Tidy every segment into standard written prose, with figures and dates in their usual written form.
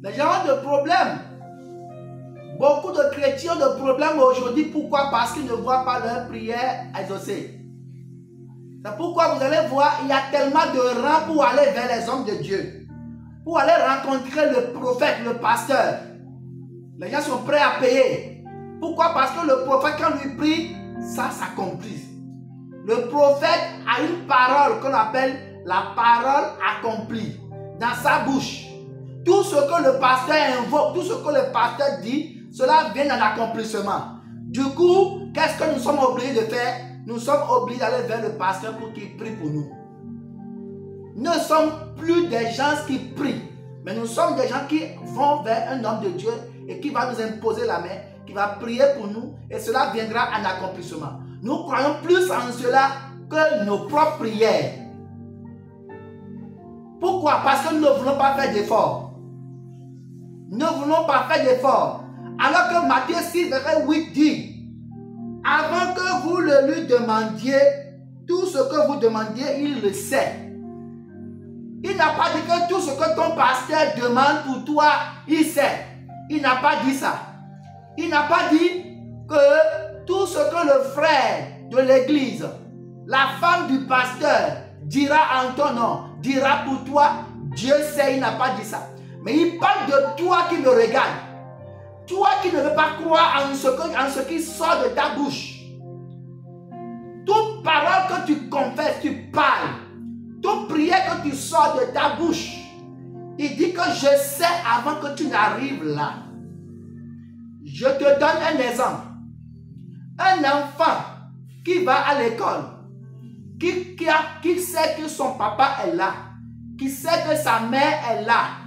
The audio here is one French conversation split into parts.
Les gens ont des problèmes. Beaucoup de chrétiens ont des problèmes aujourd'hui. Pourquoi? Parce qu'ils ne voient pas leur prière exaucée. C'est pourquoi vous allez voir, il y a tellement de rangs pour aller vers les hommes de Dieu. Pour aller rencontrer le prophète, le pasteur. Les gens sont prêts à payer. Pourquoi? Parce que le prophète, quand lui prie, ça s'accomplit. Le prophète a une parole qu'on appelle la parole accomplie dans sa bouche. Tout ce que le pasteur invoque, tout ce que le pasteur dit, cela vient dans l'accomplissement. Du coup, qu'est-ce que nous sommes obligés de faire? Nous sommes obligés d'aller vers le pasteur pour qu'il prie pour nous. Nous ne sommes plus des gens qui prient, mais nous sommes des gens qui vont vers un homme de Dieu et qui va nous imposer la main, qui va prier pour nous et cela viendra en accomplissement. Nous croyons plus en cela que nos propres prières. Pourquoi? Parce que nous ne voulons pas faire d'efforts. Nous ne voulons pas faire d'efforts. Alors que Matthieu 6, verset 8 dit, avant que vous le lui demandiez, tout ce que vous demandiez, il le sait. Il n'a pas dit que tout ce que ton pasteur demande pour toi, il sait. Il n'a pas dit ça. Il n'a pas dit que tout ce que le frère de l'église, la femme du pasteur dira en ton nom, dira pour toi, Dieu sait, il n'a pas dit ça. Mais il parle de toi qui me regarde. Toi qui ne veux pas croire en ce qui sort de ta bouche. Toute parole que tu confesses, tu parles. Toute prière que tu sors de ta bouche. Il dit que je sais avant que tu n'arrives là. Je te donne un exemple. Un enfant qui va à l'école, qui sait que son papa est là, qui sait que sa mère est là.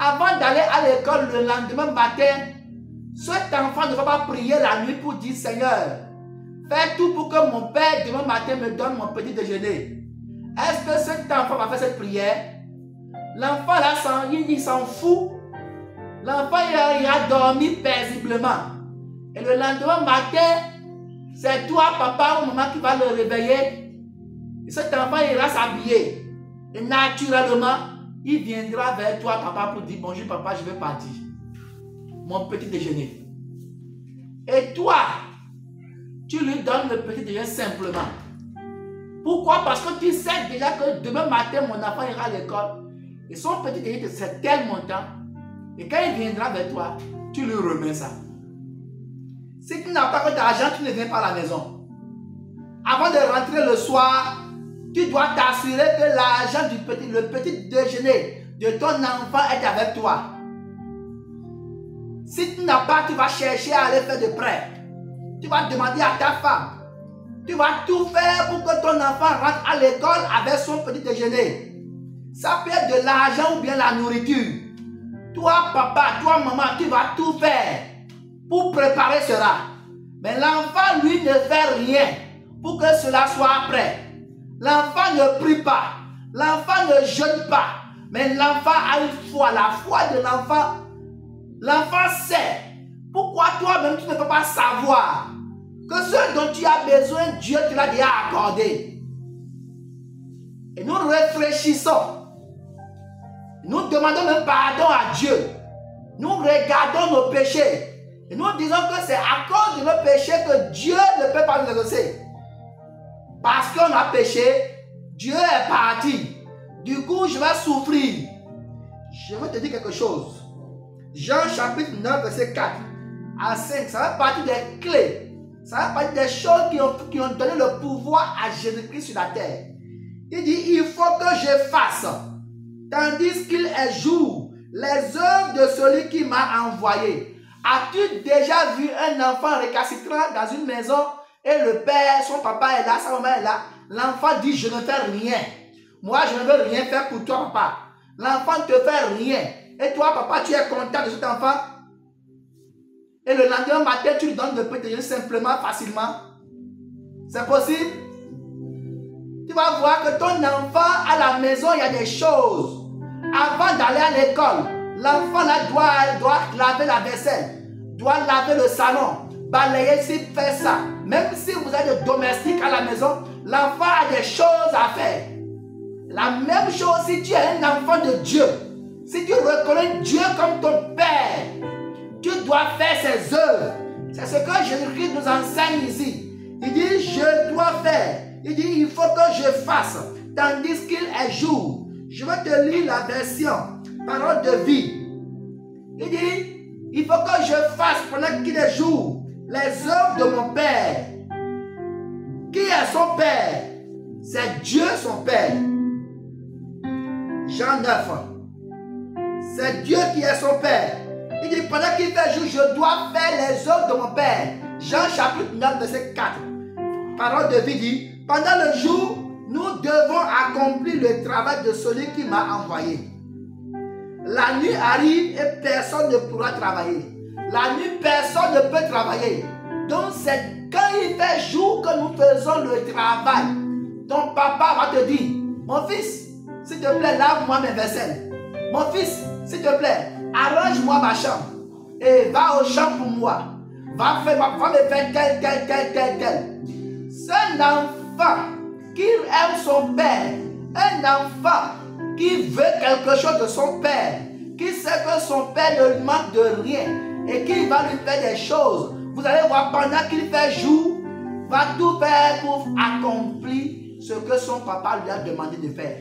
Avant d'aller à l'école le lendemain matin, cet enfant ne va pas prier la nuit pour dire Seigneur, fais tout pour que mon père demain matin me donne mon petit déjeuner. Est-ce que cet enfant va faire cette prière? L'enfant là, il s'en fout. L'enfant il a dormi paisiblement. Et le lendemain matin, c'est toi, papa ou maman qui va le réveiller. Et cet enfant ira s'habiller. Et naturellement, il viendra vers toi, papa, pour dire bonjour, papa, je vais partir. Mon petit déjeuner. Et toi, tu lui donnes le petit déjeuner simplement. Pourquoi? Parce que tu sais déjà que demain matin, mon enfant ira à l'école. Et son petit déjeuner, c'est tel montant. Et quand il viendra vers toi, tu lui remets ça. Si tu n'as pas d'argent, tu ne viens pas à la maison. Avant de rentrer le soir, tu dois t'assurer que l'argent le petit déjeuner de ton enfant est avec toi. Si tu n'as pas, tu vas chercher à aller faire des prêts. Tu vas demander à ta femme. Tu vas tout faire pour que ton enfant rentre à l'école avec son petit déjeuner. Ça peut être de l'argent ou bien la nourriture. Toi, papa, toi, maman, tu vas tout faire pour préparer cela. Mais l'enfant, lui, ne fait rien pour que cela soit prêt. L'enfant ne prie pas. L'enfant ne jeûne pas. Mais l'enfant a une foi. La foi de l'enfant. L'enfant sait. Pourquoi toi-même tu ne peux pas savoir que ce dont tu as besoin, Dieu te l'a déjà accordé. Et nous réfléchissons. Nous demandons même pardon à Dieu. Nous regardons nos péchés. Et nous disons que c'est à cause de nos péchés que Dieu ne peut pas nous exaucer. Parce qu'on a péché, Dieu est parti. Du coup, je vais souffrir. Je vais te dire quelque chose. Jean chapitre 9, verset 4 à 5, ça va partir des clés. Ça va partir des choses qui ont donné le pouvoir à Jésus-Christ sur la terre. Il dit, il faut que je fasse, tandis qu'il est jour, les œuvres de celui qui m'a envoyé. As-tu déjà vu un enfant récalcitrant dans une maison et le père, son papa est là, sa maman est là? L'enfant dit, je ne fais rien. Moi, je ne veux rien faire pour toi, papa. L'enfant ne te fait rien. Et toi, papa, tu es content de cet enfant? Et le lendemain matin, tu lui donnes le petit déjeuner simplement, facilement. C'est possible? Tu vas voir que ton enfant, à la maison, il y a des choses. Avant d'aller à l'école, l'enfant là doit laver la vaisselle, doit laver le salon, balayer s'il fait ça. Même si vous avez des domestiques à la maison, l'enfant a des choses à faire. La même chose si tu es un enfant de Dieu. Si tu reconnais reconnais Dieu comme ton Père, tu dois faire ses œuvres. C'est ce que Jésus-Christ nous enseigne ici. Il dit, je dois faire. Il dit, il faut que je fasse. Tandis qu'il est jour. Je vais te lire la version parole de vie. Il dit, il faut que je fasse pendant qu'il est jour les œuvres de mon Père. Qui est son Père? C'est Dieu son Père. Jean 9. C'est Dieu qui est son Père. Il dit, pendant qu'il fait jour, je dois faire les œuvres de mon Père. Jean chapitre 9, verset 4. Parole de vie dit, pendant le jour, nous devons accomplir le travail de celui qui m'a envoyé. La nuit arrive et personne ne pourra travailler. La nuit, personne ne peut travailler. Donc c'est quand il fait jour que nous faisons le travail. Ton papa va te dire, mon fils, s'il te plaît, lave-moi mes vaisselles. Mon fils, s'il te plaît, arrange-moi ma chambre. Et va au champ pour moi. Va me faire tel. C'est un enfant qui aime son père. Un enfant qui veut quelque chose de son père. Qui sait que son père ne lui manque de rien. Et qui va lui faire des choses. Vous allez voir, pendant qu'il fait jour, va tout faire pour accomplir ce que son papa lui a demandé de faire.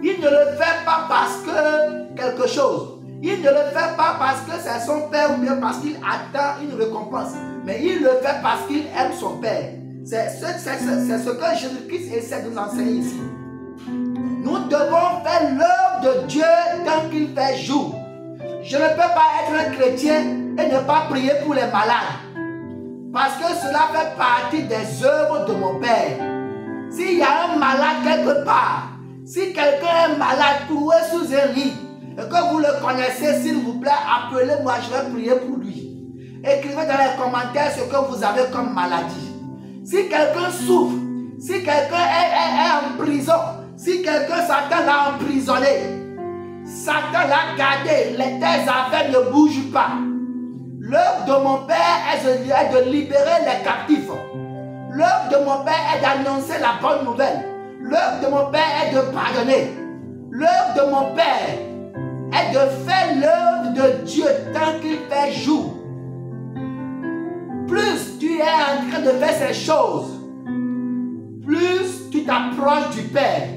Il ne le fait pas parce que quelque chose. Il ne le fait pas parce que c'est son père ou bien parce qu'il attend une récompense. Mais il le fait parce qu'il aime son père. C'est ce que Jésus-Christ essaie de nous enseigner ici. Nous devons faire l'œuvre de Dieu tant qu'il fait jour. Je ne peux pas être un chrétien et ne pas prier pour les malades. Parce que cela fait partie des œuvres de mon Père. S'il y a un malade quelque part, si quelqu'un est malade, cloué sous un lit, et que vous le connaissez, s'il vous plaît, appelez-moi, je vais prier pour lui. Écrivez dans les commentaires ce que vous avez comme maladie. Si quelqu'un souffre, si quelqu'un est en prison, si quelqu'un, Satan l'a emprisonné, Satan l'a gardé, tes affaires ne bougent pas. L'œuvre de mon Père est de libérer les captifs. L'œuvre de mon Père est d'annoncer la bonne nouvelle. L'œuvre de mon Père est de pardonner. L'œuvre de mon Père est de faire l'œuvre de Dieu tant qu'il fait jour. Plus tu es en train de faire ces choses, plus tu t'approches du Père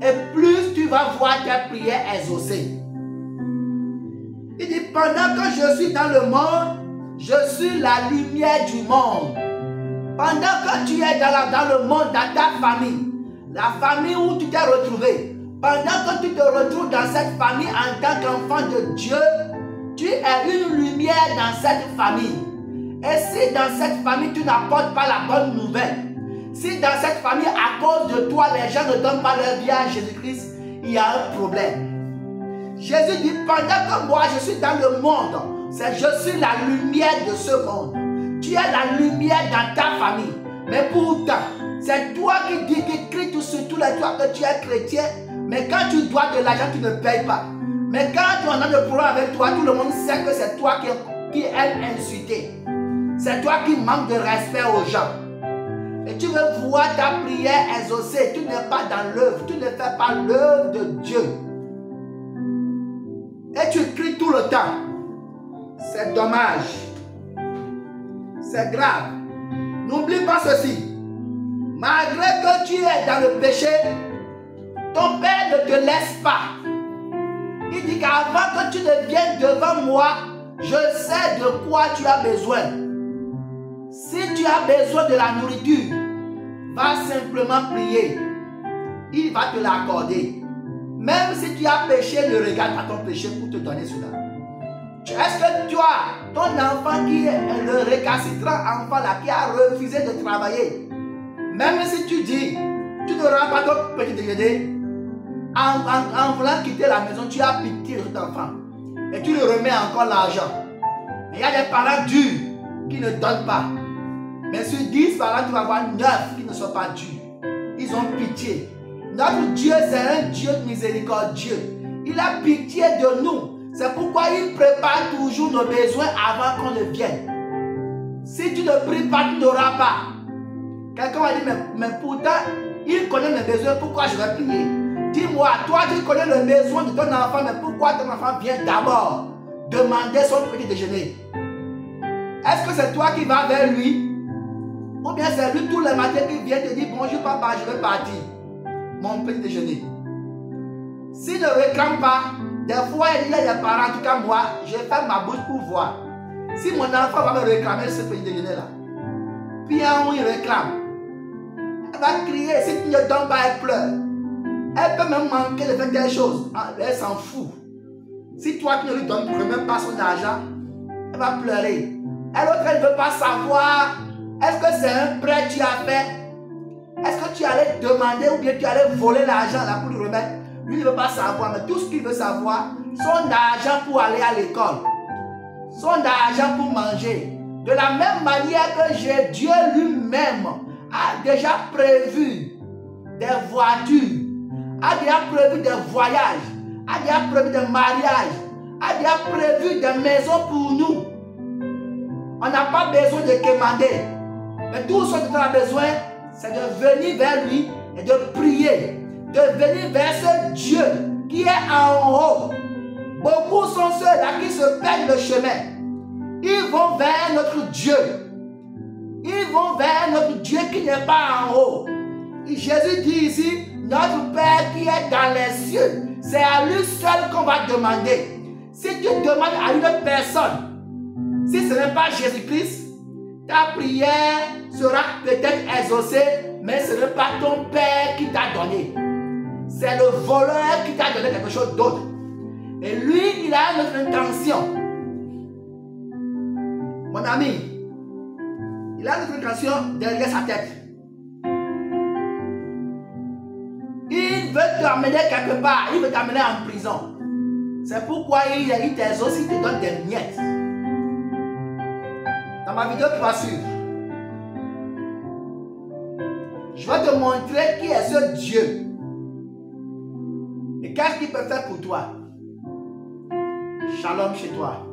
et plus tu vas voir tes prières exaucées. Il dit, pendant que je suis dans le monde, je suis la lumière du monde. Pendant que tu es dans le monde, dans ta famille, la famille où tu t'es retrouvé, pendant que tu te retrouves dans cette famille en tant qu'enfant de Dieu, tu es une lumière dans cette famille. Et si dans cette famille, tu n'apportes pas la bonne nouvelle, si dans cette famille, à cause de toi, les gens ne donnent pas leur vie à Jésus-Christ, il y a un problème. Jésus dit, pendant que moi, je suis dans le monde, je suis la lumière de ce monde. Tu es la lumière dans ta famille. Mais pourtant, c'est toi qui crie sur tous les toits que tu es chrétien. Mais quand tu dois de l'argent, tu ne payes pas. Mais quand tu en as de problème avec toi, tout le monde sait que c'est toi qui aime insulter. C'est toi qui manques de respect aux gens. Et tu veux voir ta prière exaucée. Tu n'es pas dans l'œuvre. Tu ne fais pas l'œuvre de Dieu. Et tu cries tout le temps. C'est dommage. C'est grave. N'oublie pas ceci. Malgré que tu es dans le péché, ton Père ne te laisse pas. Il dit qu'avant que tu ne viennes devant moi, je sais de quoi tu as besoin. Si tu as besoin de la nourriture, va simplement prier. Il va te l'accorder. Même si tu as péché, ne regarde pas ton péché pour te donner cela. Est-ce que toi, ton enfant qui est le récalcitrant enfant là, qui a refusé de travailler, même si tu dis, tu n'auras pas ton petit déjeuner, en voulant quitter la maison, tu as pitié de ton enfant. Et tu lui remets encore l'argent. Mais il y a des parents durs qui ne donnent pas. Mais sur 10 parents, tu vas avoir 9 qui ne sont pas durs. Ils ont pitié. Notre Dieu, c'est un Dieu miséricordieux. Il a pitié de nous. C'est pourquoi il prépare toujours nos besoins avant qu'on ne vienne. Si tu ne pries pas, tu n'auras pas. Quelqu'un va dire, mais pourtant, il connaît mes besoins, pourquoi je vais prier? Dis-moi, toi tu connais le besoin de ton enfant, mais pourquoi ton enfant vient d'abord demander son petit déjeuner? Est-ce que c'est toi qui vas vers lui? Ou bien c'est lui tous les matins qui vient te dire bonjour papa, je vais partir. Mon petit déjeuner. S'il ne réclame pas, des fois il y a des parents, en tout cas moi, je fais ma bouche pour voir. Si mon enfant va me réclamer ce petit déjeuner là, puis il réclame, elle va crier, si tu ne donnes pas, elle pleure. Elle peut même manquer de faire quelque chose. Elle s'en fout. Si toi tu ne lui donnes même pas son argent, elle va pleurer. Elle autre, elle ne veut pas savoir, est-ce que c'est un prêt que tu as fait? Est-ce que tu allais demander ou bien tu allais voler l'argent là pour lui remettre? Lui ne veut pas savoir, mais tout ce qu'il veut savoir, son argent pour aller à l'école, son argent pour manger. De la même manière que Dieu lui-même a déjà prévu des voitures, a déjà prévu des voyages, a déjà prévu des mariages, a déjà prévu des maisons pour nous. On n'a pas besoin de quémander. Mais tout ce dont on a besoin, c'est de venir vers lui et de prier. De venir vers ce Dieu qui est en haut. Beaucoup sont ceux-là qui se perdent le chemin. Ils vont vers notre Dieu. Ils vont vers notre Dieu qui n'est pas en haut. Et Jésus dit ici, notre Père qui est dans les cieux. C'est à lui seul qu'on va demander. Si tu demandes à une personne, si ce n'est pas Jésus-Christ, ta prière sera peut-être exaucée, mais ce n'est pas ton Père qui t'a donné. C'est le voleur qui t'a donné quelque chose d'autre. Et lui, il a notre intention. Mon ami, il a notre intention derrière sa tête. Il veut t'amener quelque part, il veut t'amener en prison. C'est pourquoi il t'exauce, il te donne des miettes. Dans ma vidéo qui va suivre, je vais te montrer qui est ce Dieu. Et qu'est-ce qu'il peut faire pour toi? Shalom chez toi.